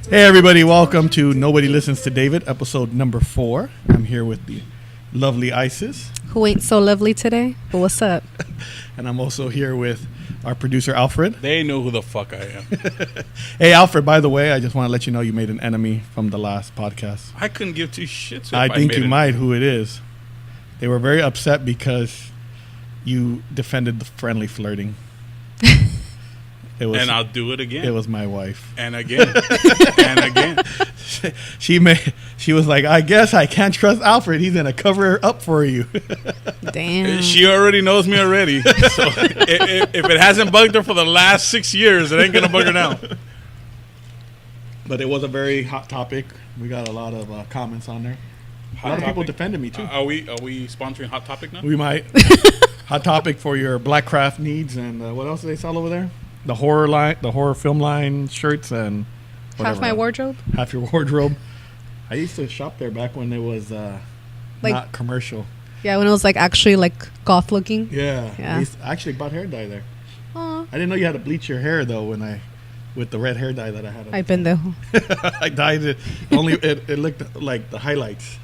Hey everybody, welcome to Nobody Listens to David, episode number 4. I'm here with the lovely Isis. Who ain't so lovely today, but what's up? And I'm also here with our producer, Alfred. They know who the fuck I am. Hey Alfred, by the way, I just want to let you know you made an enemy from the last podcast. I couldn't give two shits if I think you might who it is. They were very upset because you defended the friendly flirting. And I'll do it again. It was my wife. And again. And again. She was like, I guess I can't trust Alfred. He's going to cover up for you. Damn. She already knows me already. So if it hasn't bugged her for the last 6 years, it ain't going to bug her now. But it was a very hot topic. We got a lot of comments on there. A lot of people defended me, too. Are we sponsoring Hot Topic now? We might. Hot Topic for your Black Craft needs. And what else do they sell over there? The horror film line shirts and whatever. Half my wardrobe. Half your wardrobe. I used to shop there back when it was not commercial. Yeah, when it was like actually like goth looking. Yeah. Yeah. I actually bought hair dye there. Aww. I didn't know you had to bleach your hair though with the red hair dye that I had. I've been there. I dyed it. Only it looked like the highlights.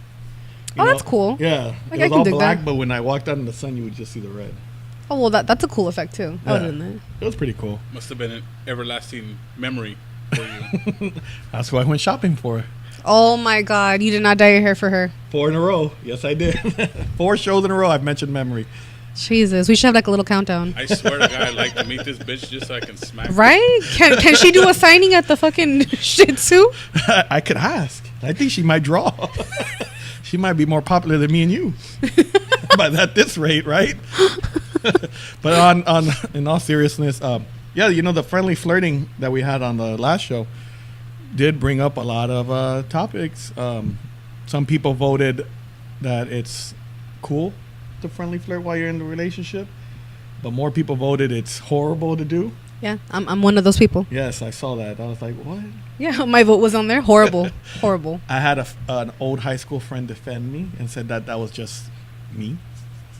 Oh, that's cool. Yeah. Like, it was I can all dig black, that. but when I walked out in the sun, you would just see the red. Oh, well, that's a cool effect too. I would have done It was pretty cool. Must have been an everlasting memory for you. That's what I went shopping for. that. Oh my God, you did not dye your hair for her. 4 in a row. Yes, I did. 4 shows in a row I've mentioned memory. Jesus, we should have like a little countdown. I swear to God, I'd like to meet this bitch just so I can smack her. Right? Can she do a signing at the fucking Shih Tzu? I could ask. I think she might draw. She might be more popular than me and you. But at this rate, right? But in all seriousness, the friendly flirting that we had on the last show did bring up a lot of topics. Some people voted that it's cool to friendly flirt while you're in the relationship, but more people voted it's horrible to do. Yeah, I'm one of those people. Yes, I saw that. I was like, what? Yeah, my vote was on there. Horrible. Horrible. I had an old high school friend defend me and said that was just me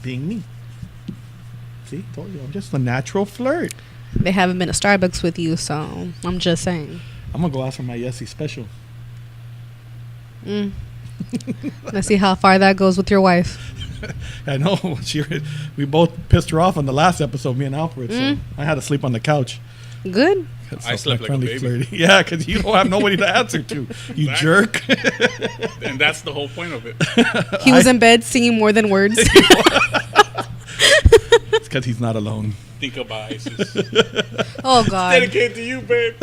being me. See, told you, I'm just a natural flirt. They haven't been to Starbucks with you, so I'm just saying. I'm going to go ask for my Yessie special. Let's see how far that goes with your wife. I know. We both pissed her off on the last episode, me and Alfred, so I had to sleep on the couch. Good. I slept like a baby. Flirty. Yeah, because you don't have nobody to answer to. You jerk. And that's the whole point of it. He was in bed singing more than words. It's because he's not alone. Think about ISIS. Oh, God. Dedicated to you, babe.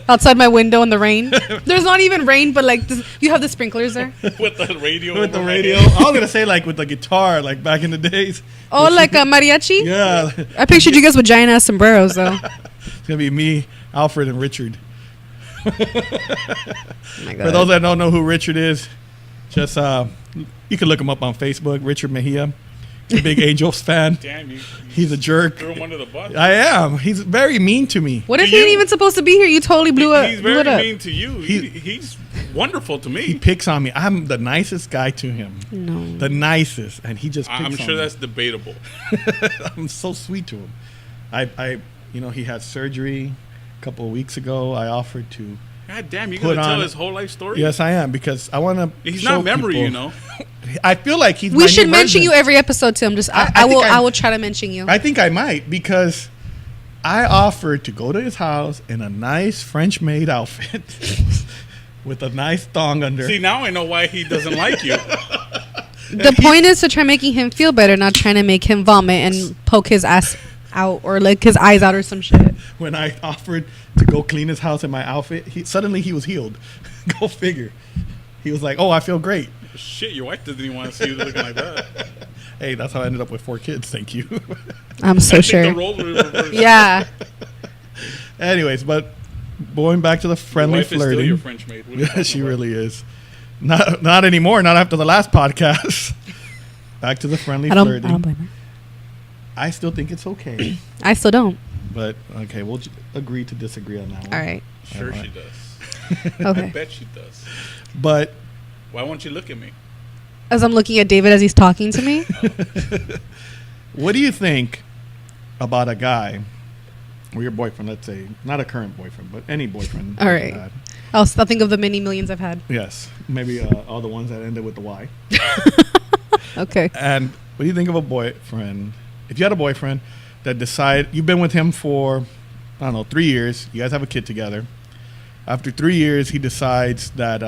Outside my window in the rain. There's not even rain, but like you have the sprinklers there. With the radio. With the over my radio. head. I was going to say like with the guitar, like back in the days. Oh, like a mariachi? Yeah. I pictured you guys with giant ass sombreros, though. It's going to be me, Alfred, and Richard. Oh my God. For those that don't know who Richard is, just you can look him up on Facebook, Richard Mejia. He's a big Angels fan. Damn, He's a jerk. threw him under the bus. I am. He's very mean to me. What if To he ain't you. even supposed to be here? You totally blew He's blew it very up. mean to you. He's wonderful to He me. picks on me. I'm the nicest guy to him. No. The nicest. And he just picks I'm on sure me. that's debatable. I'm so sweet to him. He had surgery a couple of weeks ago. I offered to. God damn, you Put gonna tell on- his whole life story? Yes, I am, because I want to. He's not memory, you know. I feel like he's. We my should new mention version. you every episode, Tim. Just I I think will I- I will try to mention you. I think I might, because I offered to go to his house in a nice French-made outfit with a nice thong under. See, now I know why he doesn't like you. The point is to try making him feel better, not trying to make him vomit and poke his ass out or like his eyes out or some shit. When I offered to go clean his house in my outfit, he was healed. Go figure. He was like, "Oh, I feel great." Shit, your wife doesn't even want to see you looking like that. Hey, that's how I ended up with 4 kids. Thank you. I'm so I think sure. the roles were reversed. Yeah. Anyways, but going back to the Your friendly wife is still flirting. your French maid. What are you Yeah, talking she about? really is. Not anymore. Not after the last podcast. Back to the friendly I don't flirting. blame her. I still think it's okay, I still don't. but okay, we'll agree to disagree on that one. All right. Sure Alright. she does. I Okay. bet she does. But Why won't you look at me? As I'm looking at David as he's talking to me. what do you think about a guy or your boyfriend, let's say, not a current boyfriend, but any boyfriend. All that right. you had. I'll think of the many millions I've had. Yes, maybe all the ones that ended with the Y. Okay. And what do you think of a boyfriend? If you had a boyfriend that you've been with him for, I don't know, 3 years. You guys have a kid together. After 3 years, he decides that,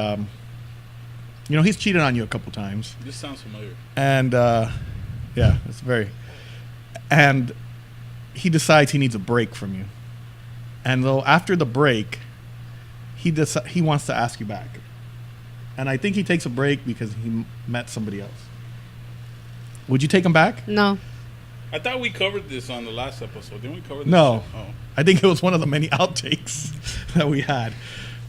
he's cheated on you a couple times. This sounds familiar. And, yeah, it's very. And he decides he needs a break from you. And though after the break, he wants to ask you back. And I think he takes a break because he met somebody else. Would you take him back? No. I thought we covered this on the last episode. Didn't we cover this? No. Oh. I think it was one of the many outtakes that we had.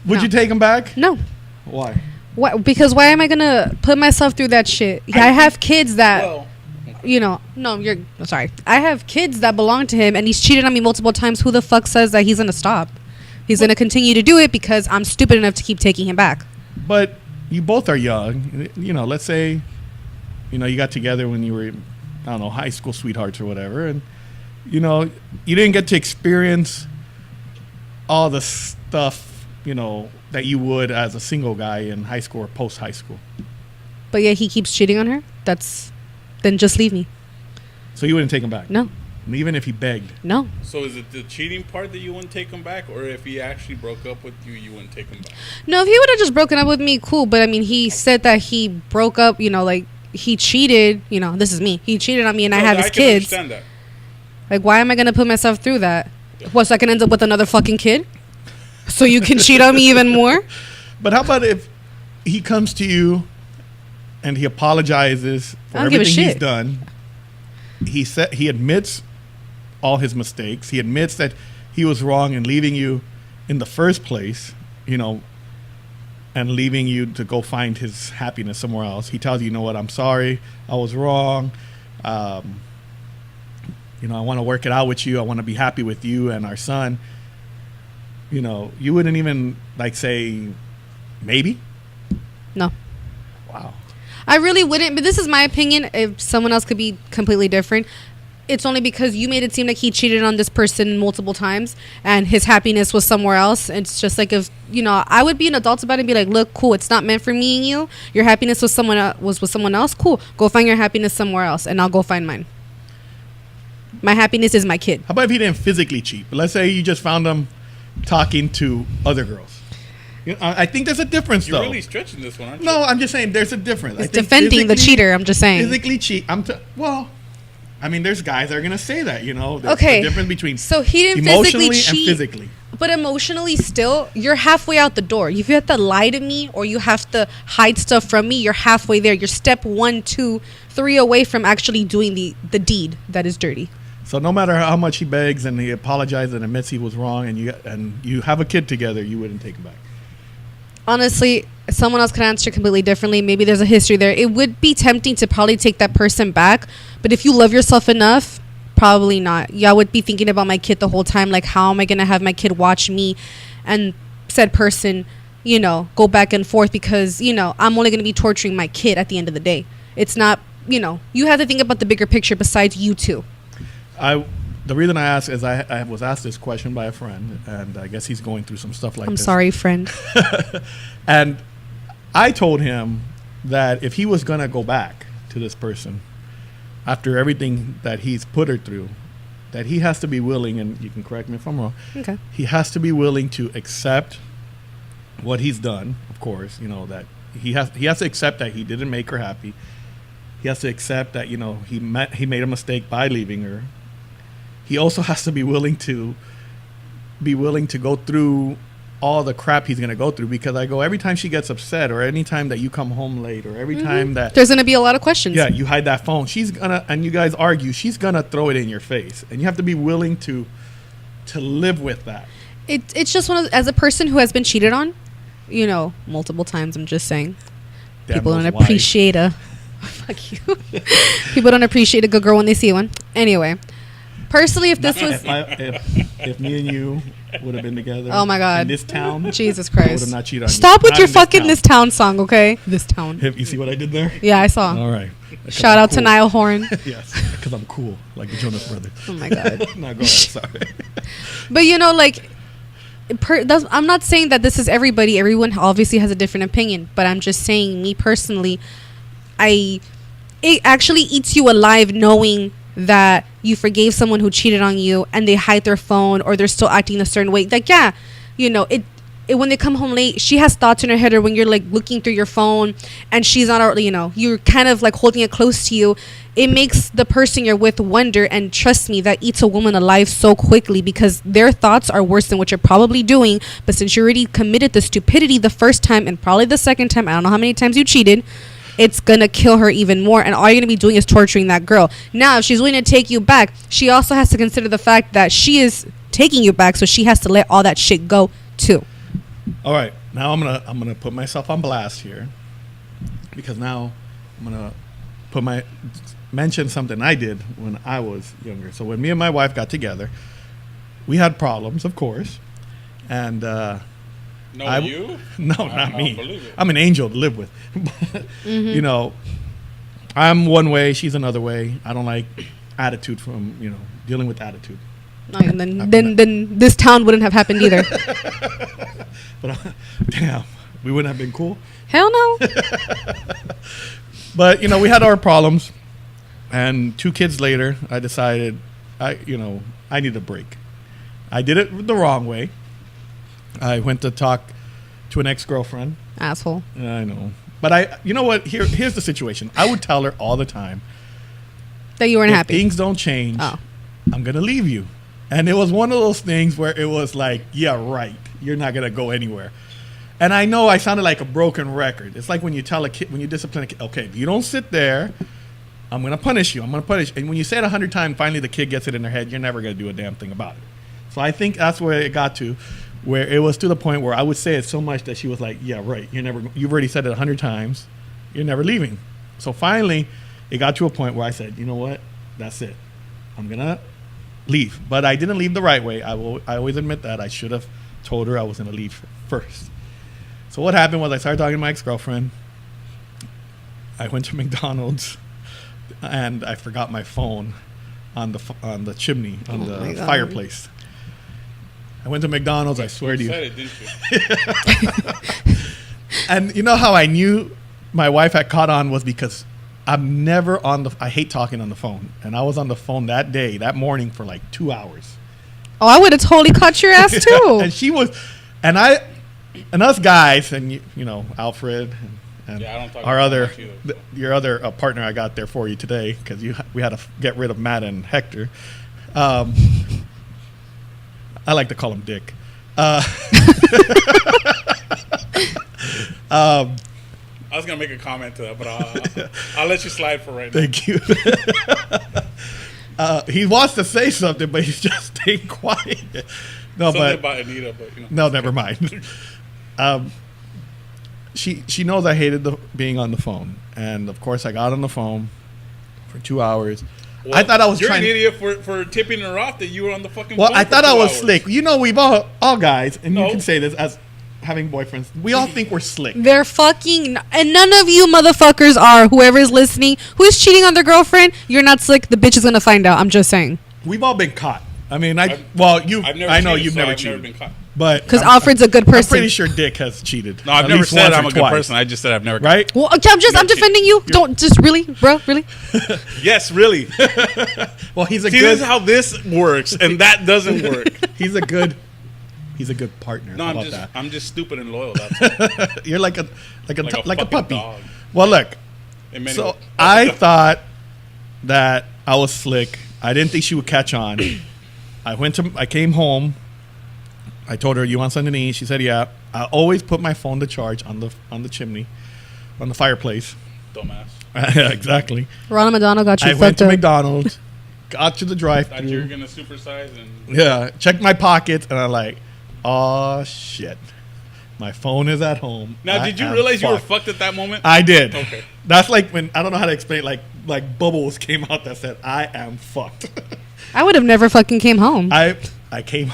Would No. you take him back? No. Why? What? Because why am I gonna put myself through that shit? I have kids that, sorry. I have kids that belong to him, and he's cheated on me multiple times. Who the fuck says that he's gonna stop? He's gonna continue to do it because I'm stupid enough to keep taking him back. But you both are young. Let's say, you got together when you were, I don't know, high school sweethearts or whatever, and you didn't get to experience all the stuff, that you would as a single guy in high school or post high school. But yeah, he keeps cheating on her. Then just leave me. So you wouldn't take him back? No. Even if he begged? No. So is it the cheating part that you wouldn't take him back, or if he actually broke up with you, you wouldn't take him back? No, if he would have just broken up with me, cool. But I mean, he said that he broke up. He cheated. This is me. He cheated on me, and I have his kids. Understand that. Like, why am I gonna put myself through that? What, so I can end up with another fucking kid? So you can cheat on me even more? But how about if he comes to you and he apologizes for I don't give a everything he's shit. done? He admits all his mistakes. He admits that he was wrong in leaving you in the first place, and leaving you to go find his happiness somewhere else. He tells you, what, I'm sorry, I was wrong. I want to work it out with you. I want to be happy with you and our son. You wouldn't even say maybe? No. Wow. I really wouldn't, but this is my opinion. If someone else could be completely different, it's only because you made it seem like he cheated on this person multiple times and his happiness was somewhere else. It's just like, if I would be an adult about it and be like, look, cool, it's not meant for me and you. Your happiness was with someone else. Cool, go find your happiness somewhere else, and I'll go find mine. My happiness is my kid. How about if he didn't physically cheat? But let's say you just found him talking to other girls. I think there's a difference, You're though. really stretching this one, aren't you? No, I'm just saying there's a difference. It's defending the cheater. I'm just saying. Physically cheat. There's guys that are gonna say that. There's Okay. a difference between So he didn't emotionally physically cheat, and physically. but emotionally, still, you're halfway out the door. If you have to lie to me or you have to hide stuff from me, you're halfway there. You're step 1, 2, 3 away from actually doing the deed that is dirty. So no matter how much he begs and he apologizes and admits he was wrong, and you have a kid together, you wouldn't take him back. Honestly, someone else could answer completely differently. Maybe there's a history there. It would be tempting to probably take that person back, but if you love yourself enough, probably not. Yeah, I would be thinking about my kid the whole time. Like, how am I gonna have my kid watch me and said person, go back and forth because I'm only gonna be torturing my kid at the end of the day. It's not. You have to think about the bigger picture besides you two. The reason I ask is I was asked this question by a friend, and I guess he's going through some stuff like I'm this. sorry, friend. And I told him that if he was going to go back to this person after everything that he's put her through, that he has to be willing, and you can correct me if I'm wrong, Okay. he has to be willing to accept what he's done, of course, that he has to accept that he didn't make her happy. He has to accept that, he made a mistake by leaving her. He also has to be willing to go through all the crap he's going to go through, because every time she gets upset, or any time that you come home late, or every time that There's going to be a lot of questions. yeah, you hide that phone, and you guys argue, she's going to throw it in your face, and you have to be willing to live with that. It's just as a person who has been cheated on, multiple times, I'm just saying. Damn People knows don't why. appreciate fuck you. People don't appreciate a good girl when they see one. Anyway, Personally, if this was, If me and you would have been together, Oh my God. in this town, Jesus I would Christ. have not cheated on you. Stop with Not your in fucking town. This Town song, okay? This Town. You see what I did there? Yeah, I saw. All right. 'Cause Shout I'm out to cool. Niall Horn. Yes, because I'm cool, like the Jonas Brothers. Oh my God. No, go ahead. Sorry. But you know, like, I'm not saying that this is everybody. Everyone obviously has a different opinion. But I'm just saying, me personally, it actually eats you alive knowing that you forgave someone who cheated on you and they hide their phone or they're still acting a certain way. Like, yeah, you know, it when they come home late, she has thoughts in her head, or when you're like looking through your phone and she's not, you know, you're kind of like holding it close to you. It makes the person you're with wonder, and trust me, that eats a woman alive so quickly, because their thoughts are worse than what you're probably doing. But since you already committed the stupidity the first time and probably the second time, I don't know how many times you cheated, it's gonna kill her even more, and all you're gonna be doing is torturing that girl. Now, if she's willing to take you back, she also has to consider the fact that she is taking you back, so she has to let all that shit go too. All right, now I'm gonna put myself on blast here, because now I'm gonna mention something I did when I was younger. So when me and my wife got together, we had problems, of course, and No, you? no, I not don't me. believe it. I'm an angel to live with. But, you know, I'm one way, she's another way. I don't like attitude from, you know, dealing with attitude. No, and then this town wouldn't have happened either. But damn, we wouldn't have been cool. Hell no. But, you know, we had our problems. And 2 kids later, I decided, I need a break. I did it the wrong way. I went to talk to an ex-girlfriend. Asshole. I know. But you know what? Here's the situation. I would tell her all the time, That you weren't if happy. things don't change, Oh. I'm going to leave you. And it was one of those things where it was like, yeah, right. You're not going to go anywhere. And I know I sounded like a broken record. It's like when you tell a kid, when you discipline a kid, okay, if you don't sit there, I'm going to punish you. I'm going to punish. And when you say it 100 times, finally the kid gets it in their head, you're never going to do a damn thing about it. So I think that's where it got to, where it was to the point where I would say it so much that she was like, yeah, right. You've already said it 100 times. You're never leaving. So finally, it got to a point where I said, you know what? That's it. I'm going to leave. But I didn't leave the right way. I always admit that. I should have told her I was going to leave first. So what happened was I started talking to my ex-girlfriend. I went to McDonald's, and I forgot my phone on the chimney, on Oh my the God. fireplace. I went to McDonald's, I swear to You you. said it, didn't you? And you know how I knew my wife had caught on was because I'm never I hate talking on the phone. And I was on the phone that morning for like 2 hours. Oh, I would have totally cut your ass too. And she was, and us guys, and you know, Alfred and Yeah, I don't talk our about other, much either, so. your other partner I got there for you today, because we had to get rid of Matt and Hector. I like to call him Dick. I was gonna make a comment to that, but I'll let you slide for right now. Thank you. He wants to say something, but he's just staying quiet. No, Something but about Anita, but you know. no, never mind. She knows I hated being on the phone, and of course I got on the phone for 2 hours. Well, I thought I was you're trying. an idiot for tipping her off that you were on the fucking Well, phone I for thought 2 I was hours. slick. You know, we've all guys, and No. you can say this as having boyfriends. We all think we're slick. They're fucking, and none of you motherfuckers are. Whoever is listening, who is cheating on their girlfriend, you're not slick. The bitch is gonna find out. I'm just saying. We've all been caught. I mean, I've I know cheated, you've so never I've cheated, been caught. but Because I'm- Alfred's a good I'm person. pretty sure Dick has cheated. No, I've at never least said once I'm or a good twice. person. I just said I've never. Right? Well, I'm just You're defending you. Don't just really, bro, really. Yes, really. Well, he's a See, good. this is how this works, and that doesn't work. He's a good partner. No, How I'm about just that? I'm just stupid and loyal. That's all. You're like a fucking puppy. dog. Well, look. In many So ways. I thought that I was slick. I didn't think she would catch on. I came home. I told her, "You want something to eat?" She said, "Yeah." I always put my phone to charge on the chimney, on the fireplace. Dumbass. Yeah, exactly. Ronald McDonald got you I went fucked to up. McDonald's, got to the Thought you were drive-thru. gonna supersize and Yeah, checked my pockets, and I'm like, "Oh shit, my phone is at home." Now, I did you am realize you were fucked. fucked at that moment? I did. Okay. That's like when I don't know how to explain. Like bubbles came out that said, "I am fucked." I would have never fucking came home. I came.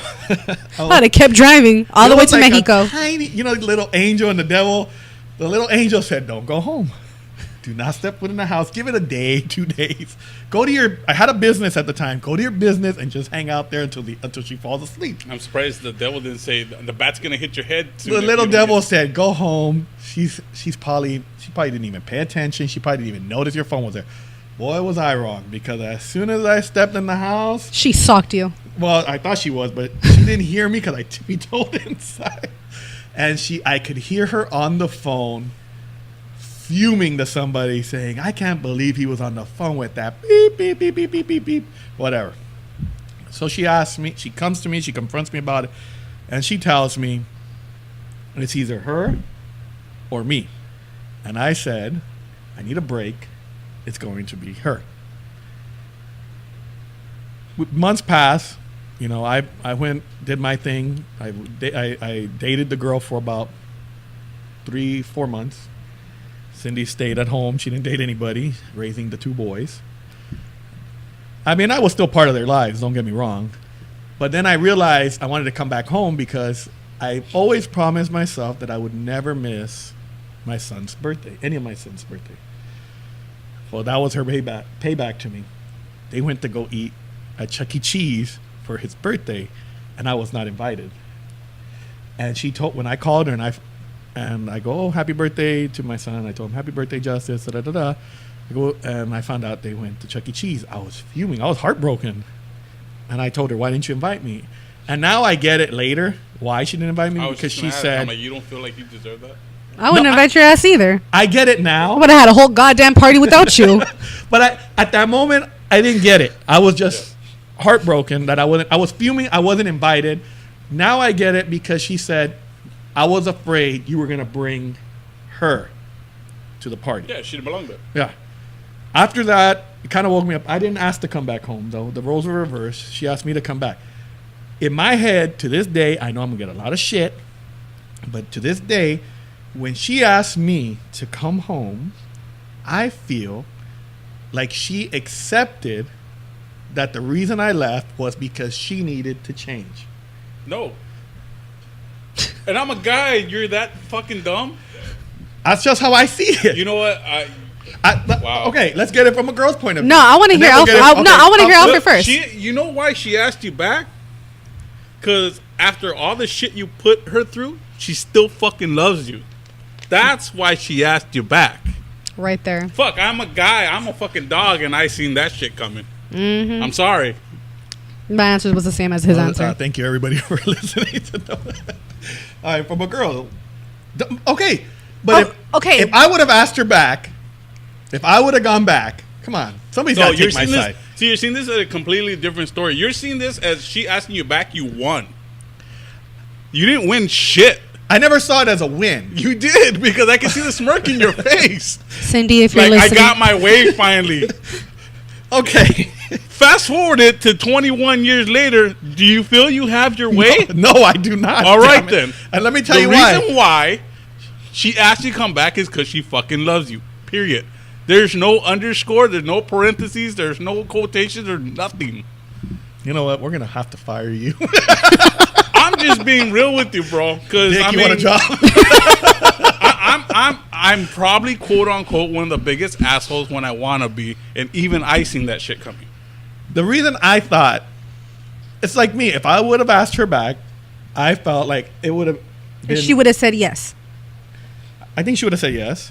I'd have kept driving all the It way was to like Mexico. a tiny, the little angel and the devil. The little angel said, "Don't go home. Do not step foot in the house. Give it a day, 2 days. Go to your." I had a business at the time. Go to your business and just hang out there until she falls asleep. I'm surprised the devil didn't say the bat's gonna hit your head. The little devil said, "Go home." She probably didn't even pay attention. She probably didn't even notice your phone was there. Boy, was I wrong, because as soon as I stepped in the house, She socked you. well, I thought she was, but she didn't hear me because I tiptoed inside, and I could hear her on the phone, fuming to somebody, saying, "I can't believe he was on the phone with that beep beep beep beep beep beep beep, whatever." So she asks me, she comes to me, she confronts me about it, and she tells me it's either her or me, and I said, "I need a break. It's going to be her." Months pass, I went, did my thing. I dated the girl for about 3-4 months. Cindy stayed at home. She didn't date anybody, raising the 2 boys. I mean, I was still part of their lives, don't get me wrong. But then I realized I wanted to come back home because I always promised myself that I would never miss my son's birthday, any of my son's birthday. Well, that was her payback to me. They went to go eat at Chuck E. Cheese for his birthday, and I was not invited. And she told, when I called her and I go, "Oh, happy birthday to my son." I told him, "Happy birthday, Justice." Da, da, da, da. I go, and I found out they went to Chuck E. Cheese. I was fuming. I was heartbroken. And I told her, "Why didn't you invite me?" And now I get it later why she didn't invite me, because she said, "You don't feel like you deserve that." I wouldn't invite your ass either. I get it I now. would have had a whole goddamn party without you. But at that moment, I didn't get it. I was just heartbroken that I was fuming. I wasn't invited. Now I get it, because she said, "I was afraid you were going to bring her to the party." Yeah, she didn't belong there. Yeah. After that, it kind of woke me up. I didn't ask to come back home, though. The roles were reversed. She asked me to come back. In my head, to this day, I know I'm going to get a lot of shit. But to this day, when she asked me to come home, I feel like she accepted that the reason I left was because she needed to change. No. And I'm a guy. You're that fucking dumb. That's just how I see it. You know what? Wow. Okay, let's get it from a girl's point of view. No, I want to And hear then we'll Alfred. get it- No, I want to hear Look, Alfred first. You know why she asked you back? Because after all the shit you put her through, she still fucking loves you. That's why she asked you back. Right there. Fuck, I'm a guy. I'm a fucking dog, and I seen that shit coming. Mm-hmm. I'm sorry. My answer was the same as his answer. Thank you, everybody, for listening to that. All right, from a girl. Okay, but okay. if I would have asked her back, if I would have gone back, come on, somebody's got to take my seeing side. this. So you're seeing this as a completely different story. You're seeing this as she asking you back. You won. You didn't win shit. I never saw it as a win. You did, because I can see the smirk in your face. Cindy, if you're Like, I listening. got my way finally. Okay. Fast forward it to 21 years later. Do you feel you have your way? No, I do not. All right, damn it. then. And let me tell The you why. reason why she asked you to come back is because she fucking loves you. Period. There's no underscore. There's no parentheses. There's no quotations or nothing. You know what? We're going to have to fire you. I'm just being real with you, bro. Because Dick, I you mean, want a job? I'm probably quote unquote one of the biggest assholes when I want to be, and even I seen that shit coming. The reason I thought, it's like me. If I would have asked her back, I felt like it would have been. she would have said yes. I think she would have said yes.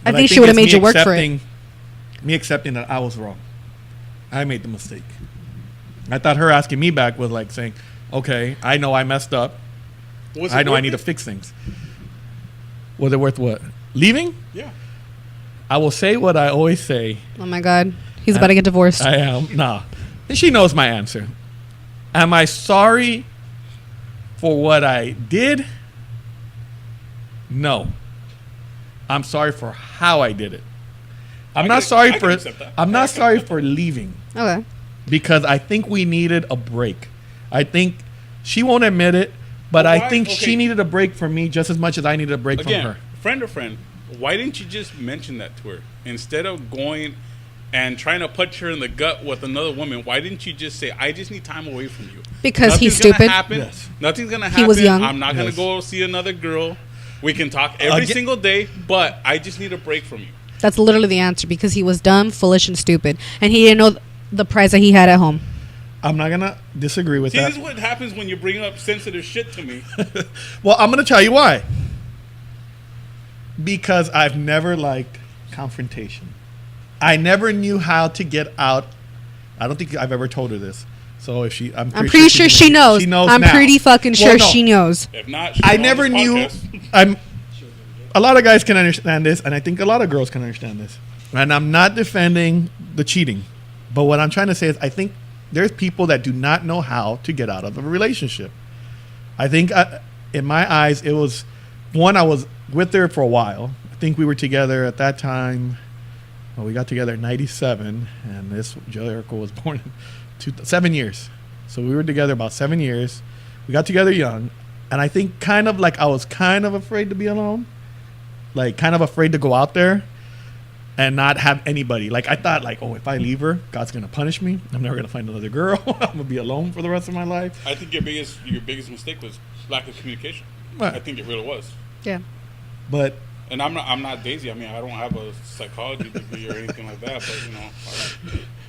I But think she would have it's made you work for it. Me accepting that I was wrong. I made the mistake. I thought her asking me back was like saying, "Okay, I know I messed up. Was it I know I worth need it? to fix things." Was it worth what? Leaving? Yeah. I will say what I always say. Oh my God, he's about to get divorced. I am. Nah. And she knows my answer. Am I sorry for what I did? No. I'm sorry for how I did it. I'm not sorry I for can accept that. I'm not sorry for leaving, Okay. because I think we needed a break. I think she won't admit it, but But I why- think okay. she needed a break from me just as much as I needed a break Again, from her. friend to friend, why didn't you just mention that to her instead of going and trying to punch her in the gut with another woman, why didn't you just say, I just need time away from you? Because he's Nothing's gonna stupid. happen. Yes. Nothing's going to happen. He was young. I'm not going Yes. to go see another girl. We can talk every Again- single day, but I just need a break from you. That's literally the answer, because he was dumb, foolish, and stupid, and he didn't know the prize that he had at home. I'm not gonna disagree with See, that. this is what happens when you bring up sensitive shit to me. Well, I'm gonna tell you why. Because I've never liked confrontation. I never knew how to get out. I don't think I've ever told her this. So if she, I'm pretty sure she knows. She knows I'm now. pretty fucking Well, sure no. she knows. If not, she's I on never this knew. podcast. A lot of guys can understand this, and I think a lot of girls can understand this. And I'm not defending the cheating, but what I'm trying to say is, I think there's people that do not know how to get out of a relationship. I think, in my eyes, it was one. I was with her for a while. I think we were together at that time. Well, we got together in '97, and this Jericho was born in 7 years. So we were together about 7 years. We got together young, and I think kind of like I was kind of afraid to be alone, like kind of afraid to go out there and not have anybody. Like I thought, like, oh, if I leave her, God's gonna punish me. I'm never gonna find another girl. I'm gonna be alone for the rest of my life. I think your biggest mistake was lack of communication. Right. I think it really was. Yeah. But And I'm not Daisy. I mean, I don't have a psychology degree or anything like that.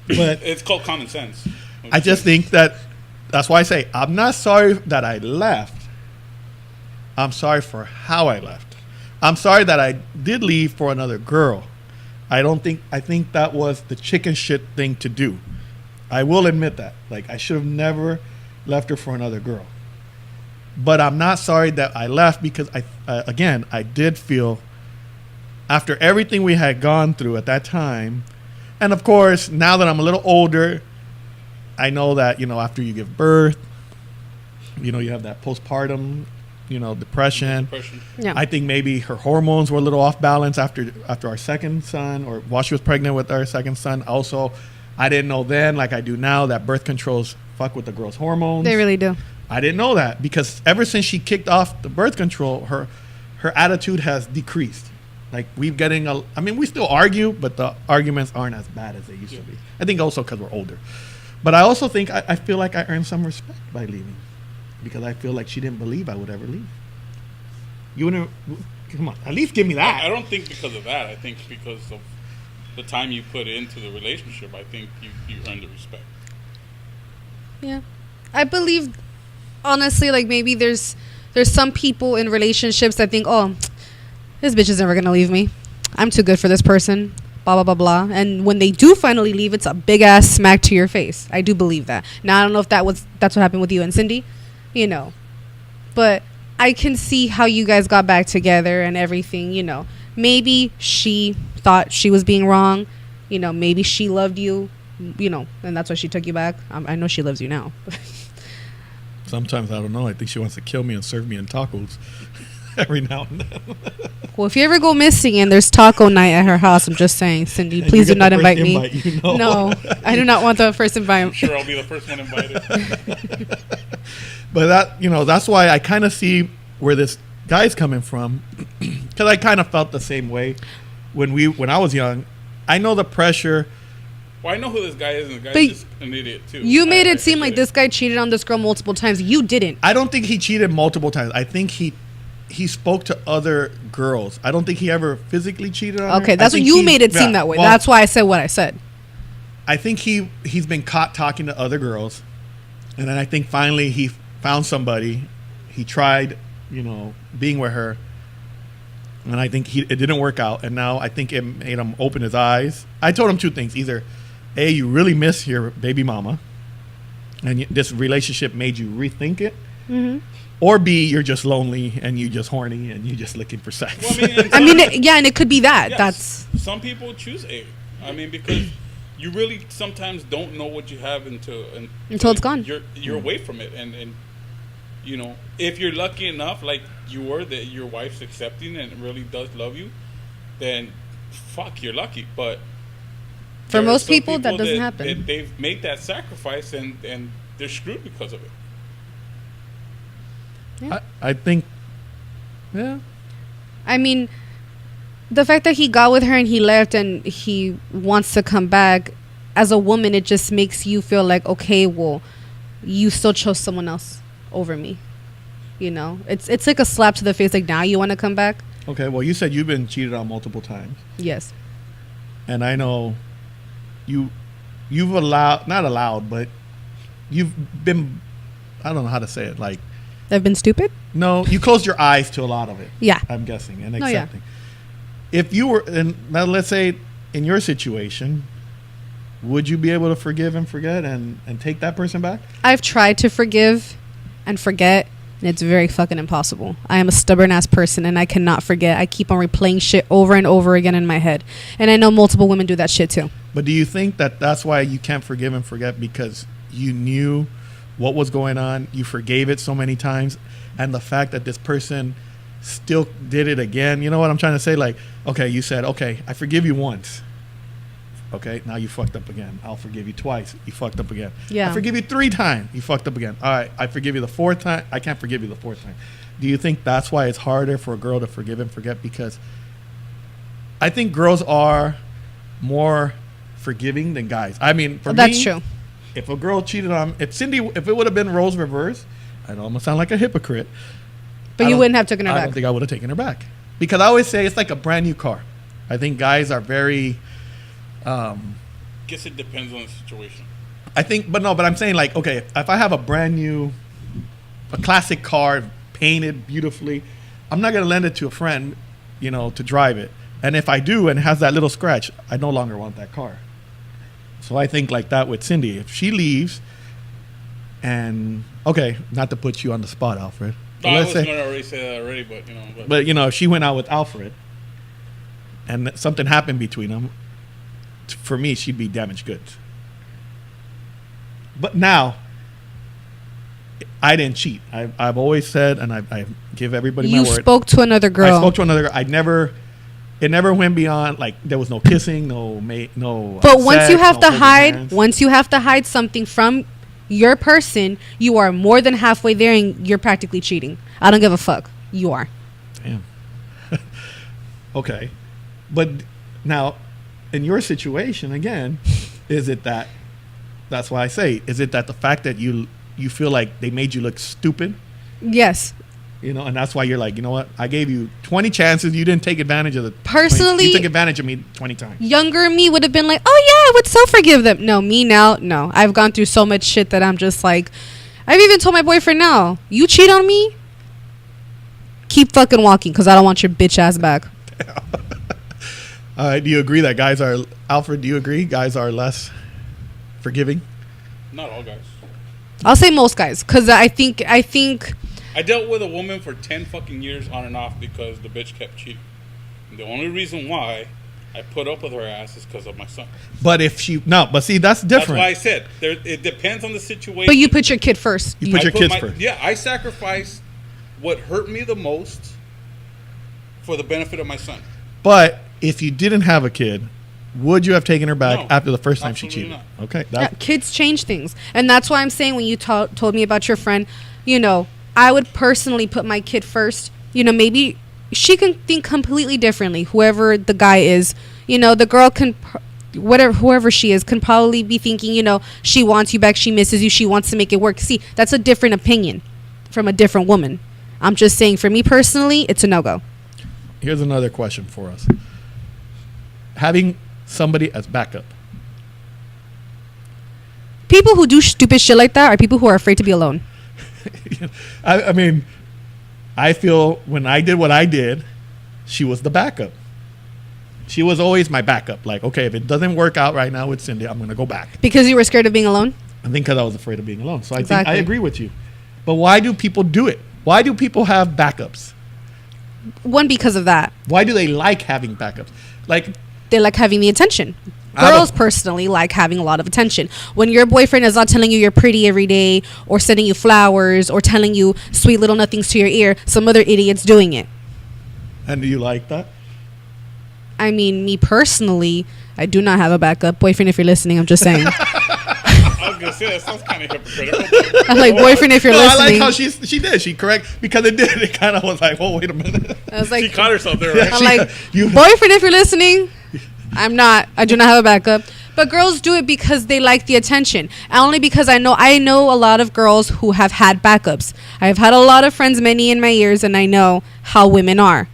But but it's called common sense. I just think that's why I say I'm not sorry that I left. I'm sorry for how I left. I'm sorry that I did leave for another girl. I think that was the chicken shit thing to do. I will admit that. Like, I should have never left her for another girl. But I'm not sorry that I left, because I did feel, after everything we had gone through at that time, and of course, now that I'm a little older, I know that, after you give birth, you have that postpartum, depression. Yeah. I think maybe her hormones were a little off balance after our second son, or while she was pregnant with our second son. Also, I didn't know then, like I do now, that birth controls fuck with the girl's hormones. They really do. I didn't know that, because ever since she kicked off the birth control, her attitude has decreased. Like, we still argue, but the arguments aren't as bad as they used to be. I think also because we're older. But I also think I feel like I earned some respect by leaving, because I feel like she didn't believe I would ever leave. You wouldn't, come on, at least give me that. I don't think because of that. I think because of the time you put into the relationship. I think you earned the respect. Yeah. I believe, honestly, like, maybe there's some people in relationships that think, oh, this bitch is never going to leave me. I'm too good for this person. Blah, blah, blah, blah. And when they do finally leave, it's a big ass smack to your face. I do believe that. Now, I don't know if that's what happened with you and Cindy, but I can see how you guys got back together and everything, Maybe she thought she was being wrong. Maybe she loved you, and that's why she took you back. I know she loves you now. Sometimes, I don't know, I think she wants to kill me and serve me in tacos every now and then. Well, if you ever go missing and there's taco night at her house, I'm just saying, Cindy, And please you do get not the first invite me. invite, No, I do not want the first invite. I'm sure I'll be the first one invited. But that's why I kind of see where this guy's coming from, because I kind of felt the same way when I was young. I know the pressure. Well, I know who this guy is, and the guy's But just an idiot too. You made I it seem get like this guy cheated on this girl multiple times. You didn't. I don't think he cheated multiple times. I think he spoke to other girls. I don't think he ever physically cheated on her. Okay, I that's what think you made it seem yeah, that way. well, That's why I said what I said. I think he's been caught talking to other girls, and then I think finally he found somebody. He tried, being with her, and I think it didn't work out. And now I think it made him open his eyes. I told him two things: either A, you really miss your baby mama, and this relationship made you rethink it, or B, you're just lonely and you just horny and you're just looking for sex. Well, And it could be that. yes, That's some people choose A. I mean, because you really sometimes don't know what you have until it's gone. You're away from it, and if you're lucky enough, like you were, that your wife's accepting and really does love you, then fuck, you're lucky. But For there are most some people, that doesn't happen. They've made that sacrifice, and they're screwed because of it. I think, yeah. I mean, The fact that he got with her and he left and he wants to come back, as a woman, it just makes you feel like, okay, well, you still chose someone else over me. You know, it's like a slap to the face. Like, now you want to come back? Okay, well, you said you've been cheated on multiple times. Yes. And I know you've not allowed, but you've been, I don't know how to say it. Like, I've been stupid? no, you closed your eyes to a lot of it. Yeah. I'm guessing and Oh, yeah. accepting. If you were, and now let's say in your situation, would you be able to forgive and forget and take that person back? I've tried to forgive and forget, and it's very fucking impossible. I am a stubborn ass person, and I cannot forget. I keep on replaying shit over and over again in my head. And I know multiple women do that shit too. But do you think that that's why you can't forgive and forget, because you knew what was going on, you forgave it so many times, and the fact that this person still did it again? You know what I'm trying to say? Like, okay, you said, okay, I forgive you once. Okay, now you fucked up again. I'll forgive you twice. You fucked up again. Yeah. I forgive you 3 times. You fucked up again. All right, I forgive you the 4th time. I can't forgive you the 4th time. Do you think that's why it's harder for a girl to forgive and forget? Because I think girls are more forgiving than guys. I mean, for That's me, true. if a girl cheated on, if it would have been roles reversed, I know I'm gonna sound like a hypocrite. But I you don't- wouldn't have taken her I back. don't think I would have taken her back, because I always say it's like a brand new car. I think guys are very. Guess it depends on the situation. I think, but I'm saying, like, okay, if I have a brand new, a classic car, painted beautifully, I'm not gonna lend it to a friend, you know, to drive it. And if I do and it has that little scratch, I no longer want that car. So I think like that with Cindy. If she leaves, and okay, not to put you on the spot, Alfred. But No, I let's was say, going to already say that already, but you know. but you know, if she went out with Alfred, and something happened between them, for me, she'd be damaged goods. But now, I didn't cheat. I've always said, and I give everybody You my word. spoke to another girl. I spoke to another girl. It never went beyond, like, there was no kissing, no. But once sex, you have no to holding hide, hands. once you have to hide something from your person, you are more than halfway there, and you're practically cheating. I don't give a fuck. You are. Damn. Okay, but now, in your situation, again, is it that? That's why I say, is it that the fact that you feel like they made you look stupid, Yes. you know, and that's why you're like, you know what? I gave you 20 chances, you didn't take advantage of the. Personally- you took advantage of me 20 times. Younger me would have been like, oh yeah, I would so forgive them. No, me now, no. I've gone through so much shit that I'm just like, I've even told my boyfriend now, you cheat on me, keep fucking walking, because I don't want your bitch ass back. All right, do you agree that guys are, Alfred? Do you agree guys are less forgiving? Not all guys. I'll say most guys, because I think I dealt with a woman for 10 fucking years on and off because the bitch kept cheating. And the only reason why I put up with her ass is because of my son. But if she but see, that's That's different. why I said it depends on the situation. but you put your kid first. You put your kids my- first. Yeah, I sacrificed what hurt me the most for the benefit of my son. But if you didn't have a kid, would you have taken her back No, after the first time she absolutely cheated? not. Okay, Yeah, kids change things, and that's why I'm saying when you told me about your friend, you know, I would personally put my kid first. You know, maybe she can think completely differently. Whoever the guy is, you know, the girl can, whoever she is, can probably be thinking, you know, she wants you back, she misses you, she wants to make it work. See, that's a different opinion from a different woman. I'm just saying, for me personally, it's a no-go. Here's another question for us. Having somebody as backup. People who do stupid shit like that are people who are afraid to be alone. I mean, I feel when I did what I did, she was the backup. She was always my backup. Like, okay, if it doesn't work out right now with Cindy, I'm going to go back. Because you were scared of being alone? I think because I was afraid of being alone. So I think Exactly. I agree with you. But why do people do it? Why do people have backups? One, because of that. Why do they like having backups? Like, They like having the attention. I don't- Girls personally like having a lot of attention. When your boyfriend is not telling you you're pretty every day, or sending you flowers, or telling you sweet little nothings to your ear, some other idiot's doing it. and do you like that? I mean, me personally, I do not have a backup boyfriend. If you're listening, I'm just saying. I I was gonna say that sounds kind of hypocritical. I'm like, boyfriend, if you're No, I listening. like how she did. She correct because it did. It kind of was like, oh, wait a minute. I was She like, caught herself there, right? I'm like, you- boyfriend, if you're listening, I'm not. I do not have a backup. But girls do it because they like the attention. And only because I know a lot of girls who have had backups. I've had a lot of friends, many in my years, and I know how women are.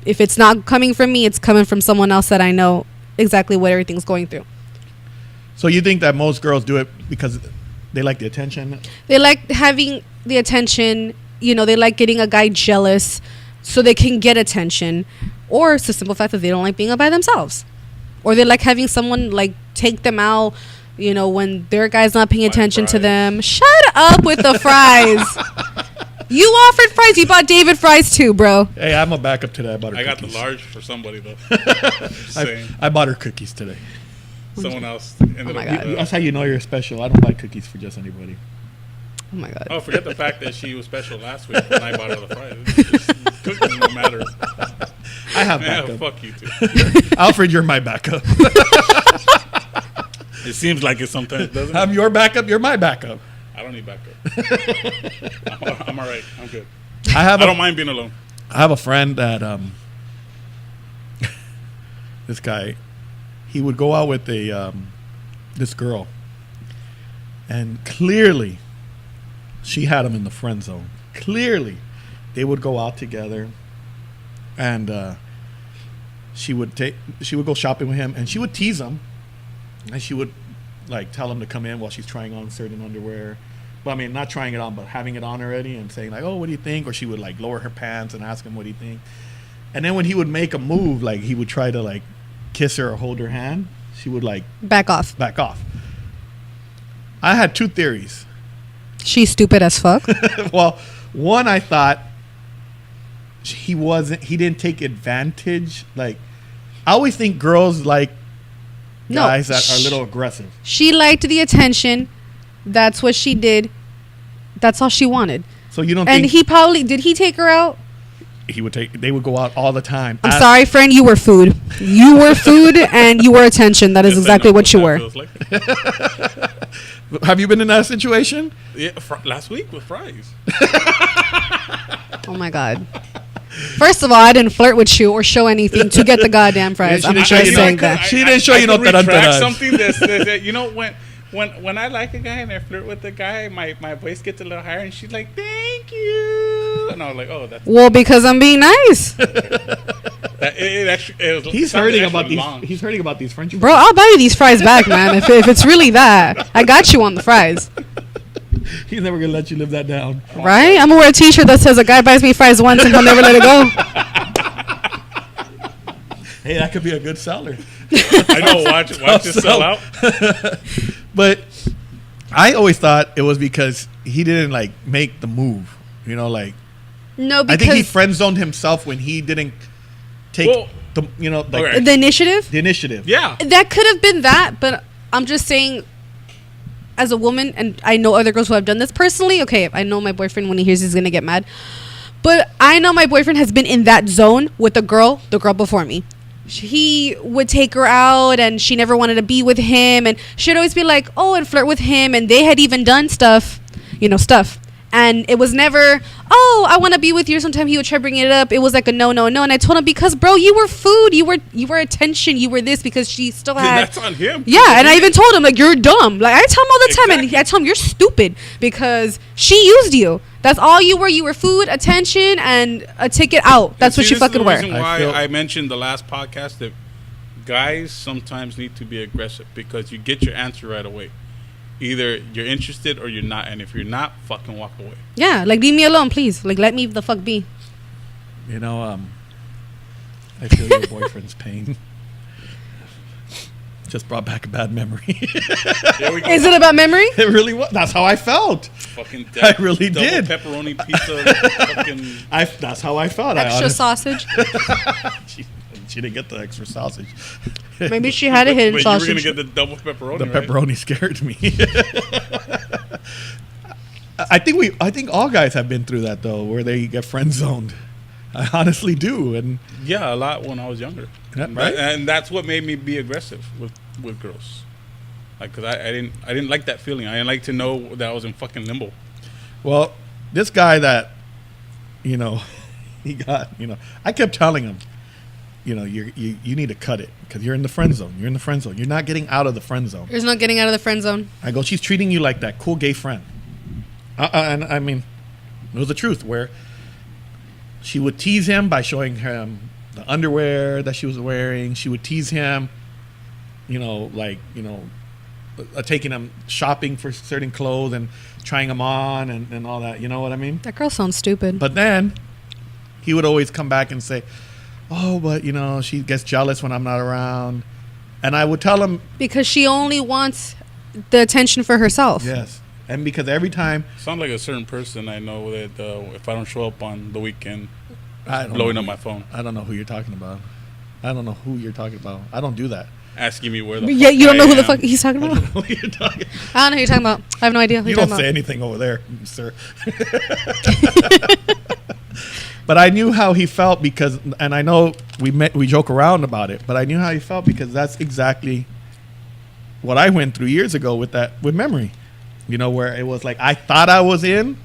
If it's not coming from me, it's coming from someone else that I know exactly what everything's going through. So you think that most girls do it because they like the attention? They like having the attention. You know, they like getting a guy jealous so they can get attention. Or it's the simple fact that they don't like being by themselves. Or they like having someone like take them out, you know, when their guy's not paying Buy attention to fries. them. Shut up with the fries. You offered fries. You bought David fries too, bro. Hey, I'm a backup today. I bought her I got the cookies. large for somebody though. Just saying. I bought her cookies today. Someone else ended my up. God. That's how you know you're special. I don't buy cookies for just anybody. Oh my God. Oh, forget the fact that she was special last week when I bought her the fries. It's just cooking no matter. I have Yeah, backup. fuck you too. Alfred, you're my backup. It seems like it sometimes, doesn't it? I'm your backup. You're my backup. I don't need backup. I'm all right. I'm good. I I don't mind being alone. I have a friend that this guy, he would go out with this girl, and clearly she had him in the friend zone. Clearly they would go out together, and she would go shopping with him, and she would tease him, and she would like tell him to come in while she's trying on certain underwear. Well, I mean, not trying it on, but having it on already and saying like, "Oh, what do you think?" Or she would like lower her pants and ask him, "What do you think?" And then when he would make a move, like he would try to like kiss her or hold her hand, she would like Back off. back off. I had two theories. She's stupid as fuck. Well, one, I thought he didn't take advantage. Like, I always think girls like No, guys that are a little aggressive. She liked the attention. That's what she did. That's all she wanted. So you don't And think he probably did. He take her out. they would go out all the time. I'm sorry, friend. You were food. You were food, and you were attention. That is Yes, I exactly know what you that were. feels like. Have you been in that situation? Yeah, last week with fries. Oh my God. First of all, I didn't flirt with you or show anything to get the goddamn fries. Yeah, she I'm didn't show just you saying no- that. She didn't show you no could retract tarantaras. something that you know when I like a guy and I flirt with the guy, my voice gets a little higher and she's like, "Thank you," and I was like, "Oh, that's Well, because I'm being nice, it actually." It was, He's sounded hurting actually about these. long. He's hurting about these French. bro. I'll buy you these fries back, man. If it's really that, I got you on the fries, He's never gonna let you live that down. right? I'm gonna wear a T-shirt that says "A guy buys me fries once and he'll never let it go." Hey, that could be a good seller. I know. Watch it sell out. But I always thought it was because he didn't like make the move. You know, like No, I think he because friend zoned himself when he didn't take Well, like okay. the initiative. the initiative. Yeah. That could have been that, but I'm just saying, as a woman, and I know other girls who have done this personally. Okay, I know my boyfriend, when he hears, he's gonna get mad, but I know my boyfriend has been in that zone with the girl before me. He would take her out, and she never wanted to be with him, and she'd always be like, "Oh," and flirt with him, and they had even done stuff, and it was never, "Oh, I want to be with you." Sometimes he would try bringing it up. It was like a no, and I told him, because bro, you were food, you were attention, you were this, because she still had. That's on him. Yeah, and I even told him, like, you're dumb. Like, I tell him all the time, Exactly. and I tell him, you're stupid, because she used you. That's all you were. You were food, attention, and a ticket out. That's what See, you this is fucking the were. reason I why feel- I mentioned the last podcast that guys sometimes need to be aggressive because you get your answer right away. Either you're interested or you're not, and if you're not, fucking walk away. Yeah, like, leave me alone, please. Like, let me the fuck be. You know, I feel your boyfriend's pain. Just brought back a bad memory. Here we go. Is it about memory? It really was. That's how I felt. Fucking I really double did. pepperoni pizza. Fucking That's how I felt. Extra sausage. She didn't get the extra sausage. Maybe she had a hidden but you were sausage. gonna get the double pepperoni. The right? pepperoni scared me. I think all guys have been through that though, where they get friend zoned. I honestly do, and Yeah, a lot when I was younger. Yeah, And right. and that's what made me be aggressive with girls. Like, cause I didn't like that feeling. I didn't like to know that I was in fucking limbo. Well, this guy that, he got, I kept telling him, you need to cut it because you're in the friend zone. You're in the friend zone. You're not getting out of the friend zone. There's no getting out of the friend zone. I go, she's treating you like that cool gay friend. And I mean, it was the truth where she would tease him by showing him the underwear that she was wearing. She would tease him, taking him shopping for certain clothes and trying them on and all that. You know what I mean? That girl sounds stupid. But then he would always come back and say, oh, but, she gets jealous when I'm not around. And I would tell him. Because she only wants the attention for herself. Yes. And because every time. Sounds like a certain person I know that if I don't show up on the weekend, I blowing up my phone. I don't know who you're talking about. I don't do that. Asking me where the Yeah, fuck you don't know I who the am. fuck he's talking about? I don't know who you're talking. I don't know who you're talking about. I have no idea who You you're don't talking say about. anything over there, sir. But I knew how he felt because, and I know we joke around about it, but I knew how he felt because that's exactly what I went through years ago with memory. Where it was like I thought I was in,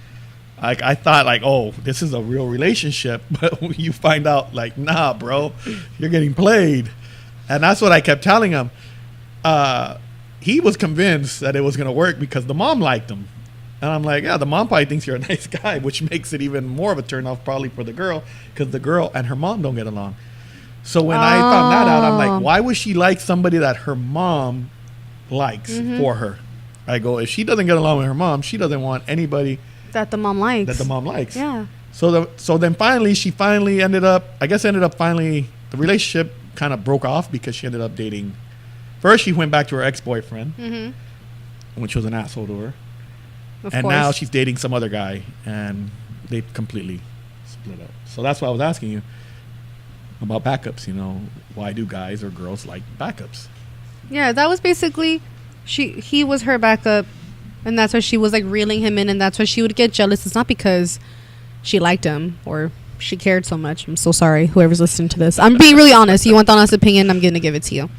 like I thought like, oh, this is a real relationship, but you find out like, nah, bro, you're getting played, and that's what I kept telling him. He was convinced that it was gonna work because the mom liked him. And I'm like, yeah, the mom probably thinks you're a nice guy, which makes it even more of a turnoff probably for the girl because the girl and her mom don't get along. So when I found that out, I'm like, why would she like somebody that her mom likes for her? I go, if she doesn't get along with her mom, she doesn't want anybody That the mom likes. Yeah. So then finally, she ended up, the relationship kind of broke off because she ended up dating. First, she went back to her ex-boyfriend, which was an asshole to her. Of And course. now she's dating some other guy, and they completely split up. So that's why I was asking you about backups. Why do guys or girls like backups? Yeah, that was basically he was her backup, and that's why she was like reeling him in, and that's why she would get jealous. It's not because she liked him or she cared so much. I'm so sorry, whoever's listening to this. I'm being really honest. You want the honest opinion? I'm gonna give it to you.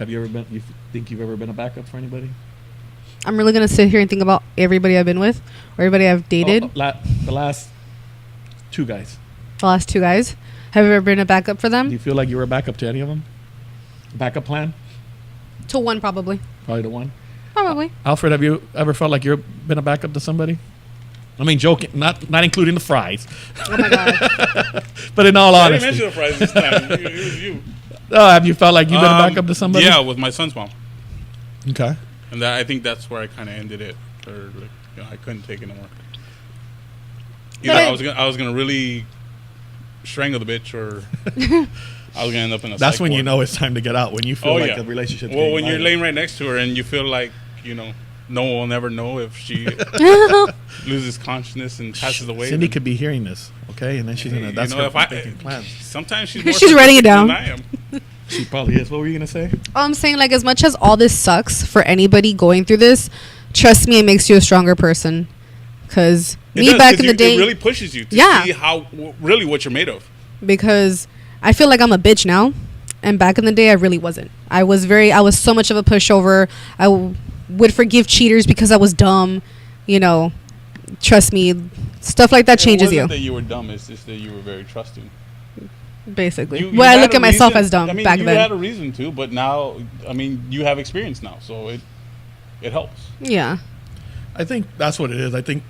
Have you ever been? You think you've ever been a backup for anybody? I'm really gonna sit here and think about everybody I've been with or everybody I've dated. The last two guys. The last two guys. Have you ever been a backup for Do them? you feel like you were a backup to any of them? Backup plan? To one, probably. Probably the one. Probably. Alfred, have you ever felt like you've been a backup to somebody? I mean, joking, not including the fries. Oh my god. But in all I didn't honesty, mention the prize this time. It was you. have you felt like you've been a backup to somebody? Yeah, with my son's mom. Okay. And I think that's where I kind of ended it, or I couldn't take it anymore. Either I was gonna really strangle the bitch, or I was gonna end up in a. That's psych when you ward. know it's time to get out. When you feel like the relationship. Well, when you're laying right next to her and you feel like no one will never know if she loses consciousness and passes away. Cindy then, could be hearing this, okay, and then she's gonna. That's her thinking plans. Sometimes she's more She's writing it down. than I am. She probably is. What were you gonna say? I'm saying, like, as much as all this sucks for anybody going through this, trust me, it makes you a stronger person. Because me back in the day, it really pushes you to see really what you're made of. because I feel like I'm a bitch now, and back in the day I really wasn't. I was so much of a pushover. I would forgive cheaters because I was dumb. Trust me, stuff like that changes It you. wasn't that you were dumb. It's just that you were very trusting. Basically, You I had look a at myself reason- as dumb I mean, back you then. had a reason to, but now, you have experience now, so it helps. Yeah. I think that's what it is. I think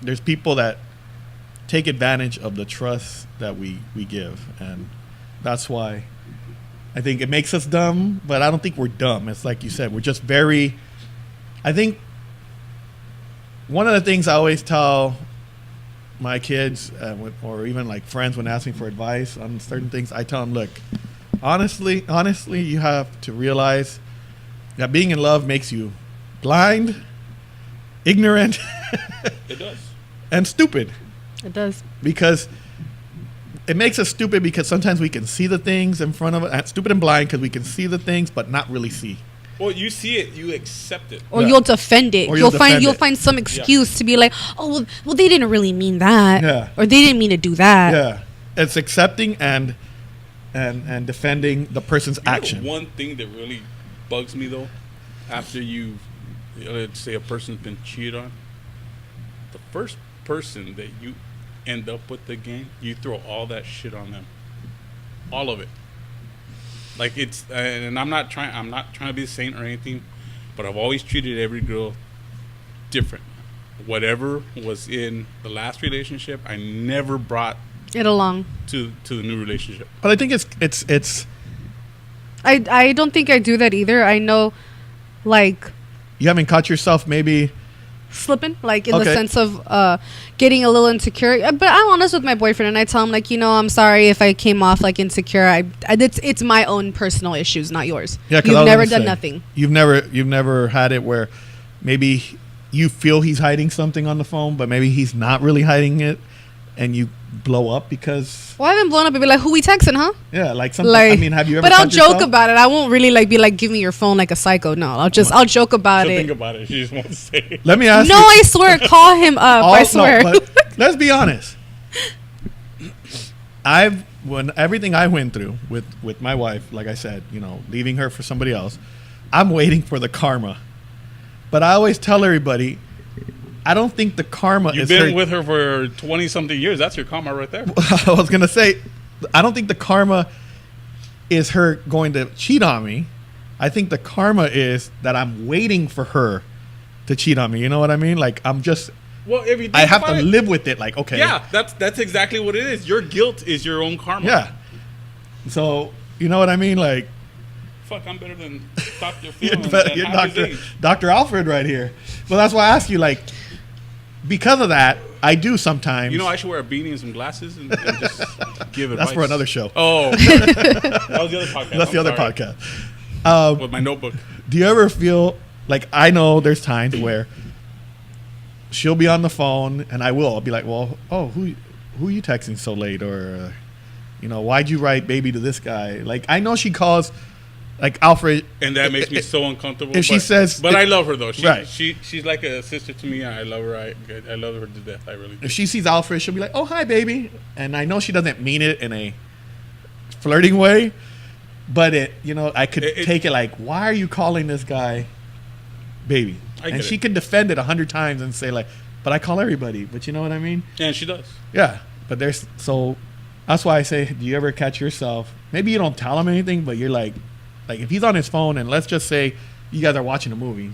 there's people that take advantage of the trust that we give, and that's why I think it makes us dumb. But I don't think we're dumb. It's like you said, we're just very. I think one of the things I always tell my kids, or even like friends, when asking for advice on certain things, I tell them, look, honestly, you have to realize that being in love makes you blind, ignorant, It does. and stupid. It does. Because it makes us stupid because sometimes we can see the things in front of us. Stupid and blind because we can see the things but not really see. Well, you see it, you accept it. Or Yeah. you'll defend it. Or You'll defend it. find some excuse to be like, oh, well, they didn't really mean that. Yeah. Or they didn't mean to do that. Yeah, it's accepting and defending the person's action. One thing that really bugs me though, after you, let's say a person's been cheated on, the first person that you end up with again, you throw all that shit on them, all of it. Like it's, and I'm not trying to be a saint or anything, but I've always treated every girl different. Whatever was in the last relationship, I never brought It along. to the new relationship. But I think it's I don't think I do that either. I know, like, you haven't caught yourself maybe. slipping, like in the Okay. sense of getting a little insecure. But I'm honest with my boyfriend, and I tell him, like, I'm sorry if I came off like insecure. It's my own personal issues, not yours. Yeah, 'cause I You've was never gonna done say, nothing. You've never had it where maybe you feel he's hiding something on the phone, but maybe he's not really hiding it, and you blow up because Well, I haven't blown up and be like, who we texting, huh? yeah, like something. Like, I mean, have you ever? But I'll caught joke yourself? about it. I won't really like be like, give me your phone like a psycho. No, I'll joke about She'll it. think about it. She just won't say it. Let me ask No, you. I swear, call him up. I swear. No, but let's be honest. When everything I went through with my wife, like I said, leaving her for somebody else, I'm waiting for the karma. But I always tell everybody, I don't think the karma You've is been her. with her for 20-something years. That's your karma right there. I was gonna say, I don't think the karma is her going to cheat on me. I think the karma is that I'm waiting for her to cheat on me. You know what I mean? Like I'm just, Well, if you think I have about to it, live with it. Like okay, Yeah, that's exactly what it is. Your guilt is your own karma. yeah. So you know what I mean? Like Fuck, I'm better than Dr. Phil. you're Dr. Alfred right here. Well, that's why I ask you. Like because of that, I do sometimes. I should wear a beanie and some glasses and just give advice. That's for another show. Oh, that was the other podcast. That's the I'm other sorry. podcast. With my notebook. Do you ever feel like I know there's times where she'll be on the phone and I'll be like, well, who are you texting so late? Or, why'd you write baby to this guy? Like, I know she calls like Alfred. And that makes me so uncomfortable. If she says- but I love her though. Right. She's like a sister to me. I love her. I love her to death. I really do. If she sees Alfred, she'll be like, oh, hi, baby. And I know she doesn't mean it in a flirting way. But I could take it like, why are you calling this guy baby? I And get she it. could defend it 100 times and say like, but I call everybody. But you know what I mean? And she does. Yeah. But so that's why I say, do you ever catch yourself? Maybe you don't tell him anything, but you're like if he's on his phone and let's just say you guys are watching a movie,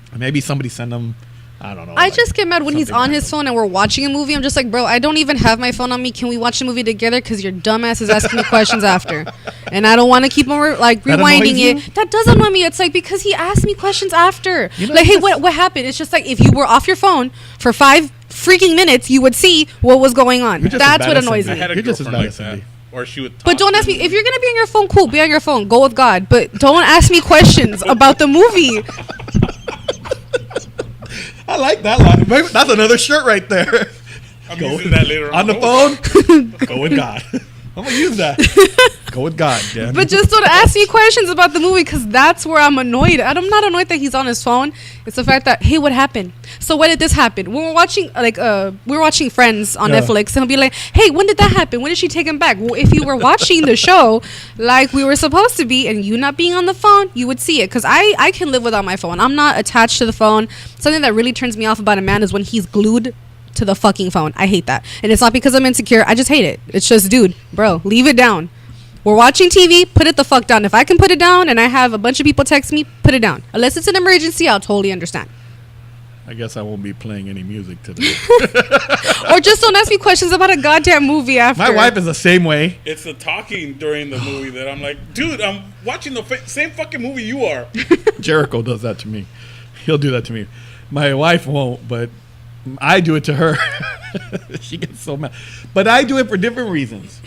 and maybe somebody send him, I don't know. I just get mad when he's something on his random. phone and we're watching a movie. I'm just like, bro, I don't even have my phone on me. Can we watch the movie together? Because your dumbass is asking me questions after. And I don't want to keep on That rewinding annoys it. That does annoy me. It's like, because he asked me questions after. You know, Like, hey, that's- what happened? It's just like, if you were off your phone for 5 freaking minutes, you would see what was going on. You're just That's as what bad as annoys Cindy. I me. had a You're just as girlfriend bad like as that. Cindy. Or she would talk But don't to ask me. me. If you're going to be on your phone, cool, be on your phone. Go with God. But don't ask me questions about the movie. I like that line. Maybe that's another shirt right there. I'm Go using that later on the Oh, phone. Go with God. I'm gonna use that. Go with God, Dan. But just don't ask me questions about the movie, because that's where I'm annoyed. I'm not annoyed that he's on his phone. It's the fact that, hey, what happened? So when did this happen? When we're watching, we're watching Friends on Yeah. Netflix, and he'll be like, hey, when did that happen? When did she take him back? Well, if you were watching the show like we were supposed to be, and you not being on the phone, you would see it. Because I can live without my phone. I'm not attached to the phone. Something that really turns me off about a man is when he's glued to the fucking phone. I hate that. And it's not because I'm insecure. I just hate it. It's just, dude, bro, leave it down. We're watching TV, put it the fuck down. If I can put it down and I have a bunch of people text me, put it down. Unless it's an emergency, I'll totally understand. I guess I won't be playing any music today. Or just don't ask me questions about a goddamn movie after. My wife is the same way. It's the talking during the movie that I'm like, dude, I'm watching the same fucking movie you are. Jericho does that to me. He'll do that to me. My wife won't, but I do it to her. She gets so mad. But I do it for different reasons.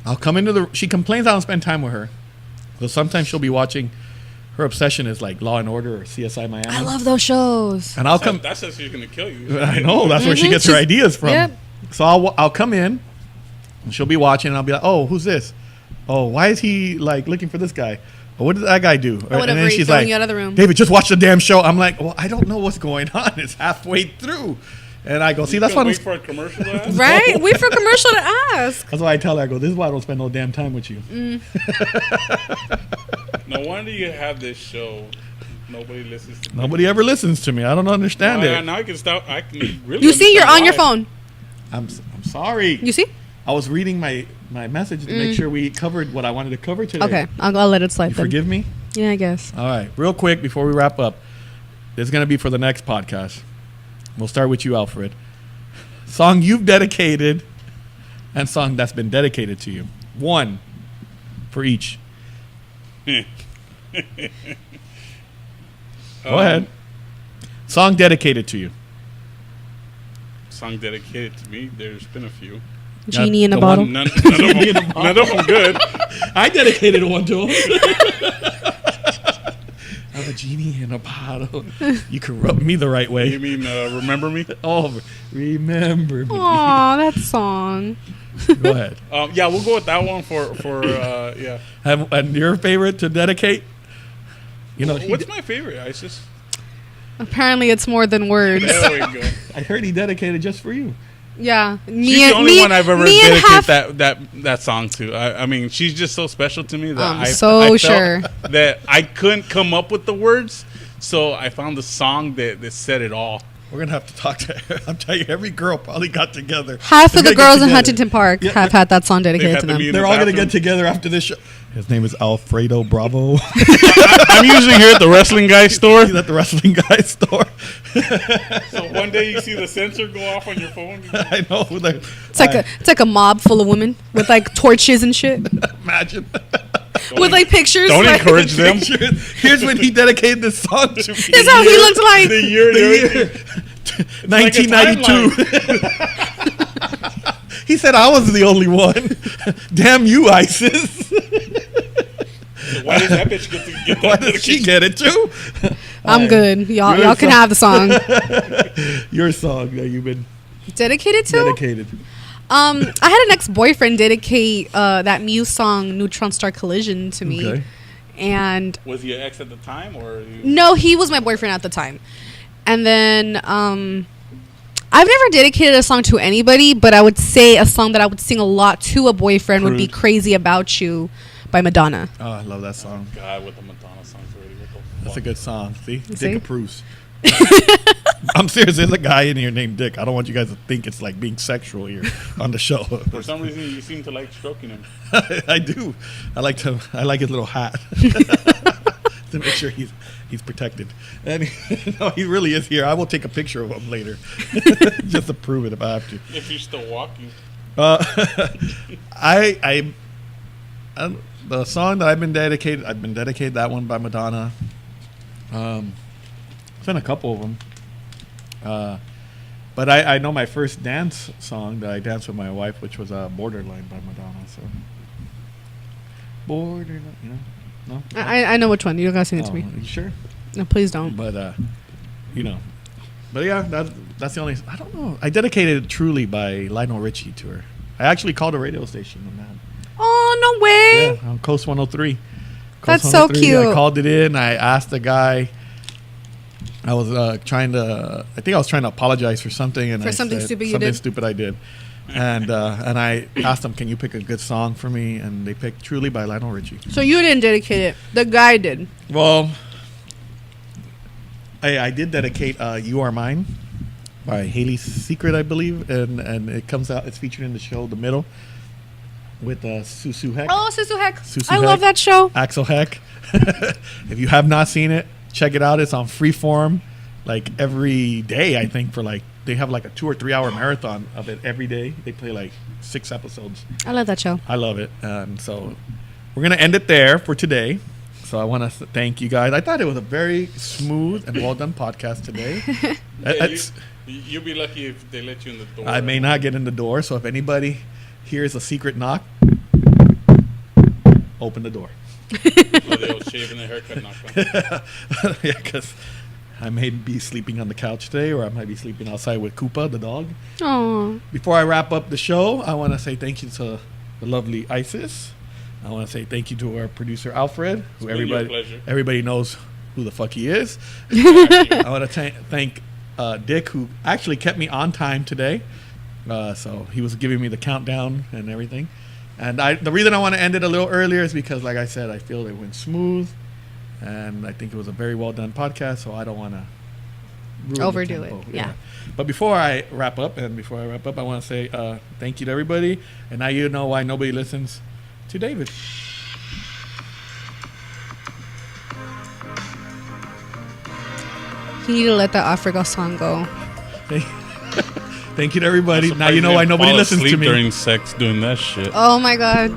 I'll come into she complains I don't spend time with her. So sometimes she'll be watching, her obsession is like Law and Order or CSI Miami. I love those shows. And I'll come, That says she's gonna kill you. I know, that's where she gets her She's- ideas from. Yep. So I'll come in, and she'll be watching, and I'll be like, oh, who's this? Oh, why is he like looking for this guy? Oh, what did that guy do? Or whatever, he's throwing you out of the room. David, just watch the damn show. I'm like, well, I don't know what's going on. It's halfway through. And I go, see, that's why, Wait for a commercial. To ask? Right? Wait for a commercial to ask. that's why I tell her, I go, this is why I don't spend no damn time with you. No wonder you have this show Nobody listens to me. Nobody ever listens to me. I don't understand it. Now I can stop. I can really. You see, you're on your understand phone. I'm sorry. You see? I was reading my message to make sure we covered what I wanted to cover today. Okay, I'll let it slide. You then. forgive me? Yeah, I guess. All right. Real quick before we wrap up. This is going to be for the next podcast. We'll start with you, Alfred. Song you've dedicated and song that's been dedicated to you. One for each. why. Go ahead. Song dedicated to you. Song dedicated to me. There's been a few. Genie in a the bottle. one- None of them good. I dedicated one to him. I'm a genie in a bottle. You can rub me the right You way. mean Remember Me? Oh, remember me. Aw, that song. Go ahead. Yeah, we'll go with that one for yeah. And your favorite to dedicate? You know, What's my favorite? Isis. Apparently, it's more than words. There we go. I heard he dedicated just for you. Yeah, She's the only one I've ever dedicated that song to. I mean, she's just so special to me that I'm I so felt sure. that I couldn't come up with the words, so I found the song that said it all. We're going to have to talk to her. I'm telling you, every girl probably got together. Half They're of the gonna get girls in together. Huntington Park Yeah. have had that song dedicated had to to them. be in They're the all going to bathroom. get together after this show. His name is Alfredo Bravo. I'm usually here at the wrestling guy store. He's at the wrestling guy store. So one day you see the sensor go off on your phone. I know. It's like a mob full of women with like torches and shit, Imagine. with like pictures. Don't like, encourage them. Here's when he dedicated this song to me. This is how he looked like. The year, The year. 1992. He said I was the only one. Damn you, ISIS. Why did that bitch get to get Why that? does she get it too? I'm good. Y'all You're can so- have the song. Your song that you've been Dedicated to? dedicated. I had an ex-boyfriend dedicate that Muse song "Neutron Star Collision" to me, Okay. and Was he your ex at the time, or no, he was my boyfriend at the time. And then I've never dedicated a song to anybody, but I would say a song that I would sing a lot to a boyfriend would be Crude. "Crazy About You" by Madonna. Oh, I love that song. God with the Madonna songs already? What the That's a fuck? good song. See? See? Dick approves. I'm serious. There's a guy in here named Dick. I don't want you guys to think it's like being sexual here on the show. For some reason, you seem to like stroking him. I do. I like his little hat to make sure he's protected. And no, he really is here. I will take a picture of him later, just to prove it if I have to. If you're still walking. The song that I've been dedicated that one by Madonna. It's been a couple of them. But I know my first dance song that I danced with my wife, which was "Borderline" by Madonna. So, Borderline, you know, no. I know which one. You don't gotta sing it to me. You sure? No, please don't. But you know, but yeah, that's the only. I don't know. I dedicated "Truly" by Lionel Richie to her. I actually called a radio station on that. Oh no way! Yeah, on Coast 103. That's so cute. I called it in. I asked the guy. I was trying to apologize for something, and For I something said, stupid you something did? stupid I did, and I asked them, "Can you pick a good song for me?" And they picked "Truly" by Lionel Richie. So you didn't dedicate it. The guy did. Well, I did dedicate "You Are Mine" by Haley Secret, I believe, and it comes out. It's featured in the show The Middle with Susu Heck. Oh, Susu Heck. Susu I Heck. love that show. Axel Heck. If you have not seen it, check it out. It's on Freeform, like every day. I think they have like a 2 or 3 hour marathon of it every day. They play like 6 episodes. I love that show. I love it. So we're gonna end it there for today. So I want to thank you guys. I thought it was a very smooth and well done podcast today. Yeah, you'll be lucky if they let you in the door. I may not get in the door. So if anybody hears a secret knock, open the door. Or they'll shave and the haircut knock on. Yeah, because I may be sleeping on the couch today, or I might be sleeping outside with Koopa, the dog. Oh, Before I wrap up the show, I want to say thank you to the lovely Isis. I want to say thank you to our producer Alfred, who been your pleasure. everybody knows who the fuck he is. I want to thank Dick, who actually kept me on time today. So he was giving me the countdown and everything. And the reason I want to end it a little earlier is because, like I said, I feel it went smooth. and I think it was a very well done podcast. So I don't want to Overdo it, yeah. But before I wrap up, I want to say thank you to everybody. And now you know why nobody listens to David. You need to let that Africa song go. Thank you to everybody. I'm Now you know why surprised nobody didn't fall listens to asleep me. during sex doing that shit. Oh my God.